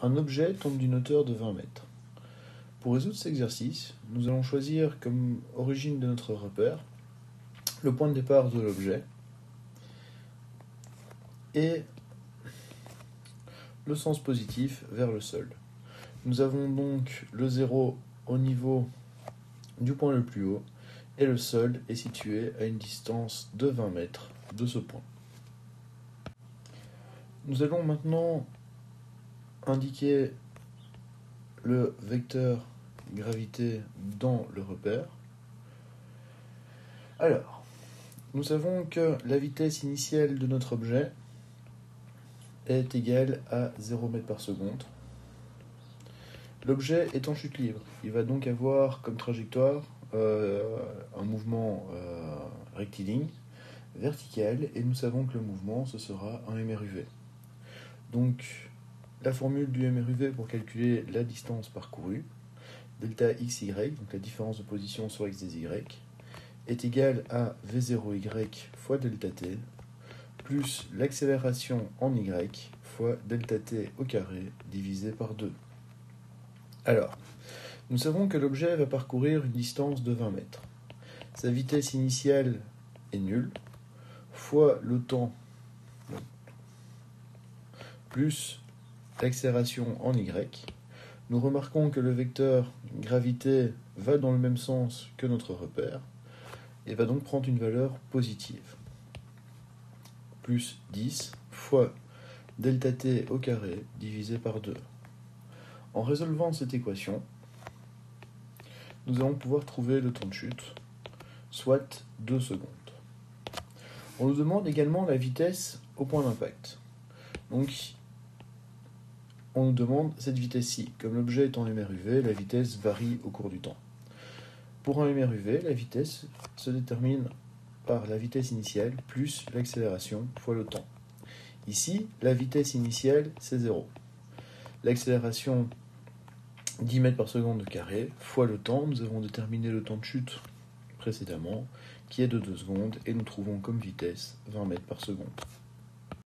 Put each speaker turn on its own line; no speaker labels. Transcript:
Un objet tombe d'une hauteur de 20 mètres. Pour résoudre cet exercice, nous allons choisir comme origine de notre repère le point de départ de l'objet et le sens positif vers le sol. Nous avons donc le 0 au niveau du point le plus haut et le sol est situé à une distance de 20 mètres de ce point. Nous allons maintenant indiquer le vecteur gravité dans le repère. Alors, nous savons que la vitesse initiale de notre objet est égale à 0 m par seconde. L'objet est en chute libre. Il va donc avoir comme trajectoire un mouvement rectiligne, vertical, et nous savons que le mouvement, ce sera un MRUV. Donc, la formule du MRUV pour calculer la distance parcourue, delta XY, donc la différence de position sur x des y, est égale à V0y fois delta t, plus l'accélération en y fois delta t au carré divisé par 2. Alors, nous savons que l'objet va parcourir une distance de 20 mètres. Sa vitesse initiale est nulle, fois le temps, plus l'accélération en y. Nous remarquons que le vecteur gravité va dans le même sens que notre repère et va donc prendre une valeur positive. Plus 10 fois delta t au carré divisé par 2. En résolvant cette équation, nous allons pouvoir trouver le temps de chute, soit 2 secondes. On nous demande également la vitesse au point d'impact. Donc, on nous demande cette vitesse-ci. Comme l'objet est en MRUV, la vitesse varie au cours du temps. Pour un MRUV, la vitesse se détermine par la vitesse initiale plus l'accélération fois le temps. Ici, la vitesse initiale, c'est 0. L'accélération, 10 mètres par seconde carré, fois le temps. Nous avons déterminé le temps de chute précédemment, qui est de 2 secondes, et nous trouvons comme vitesse 20 mètres par seconde.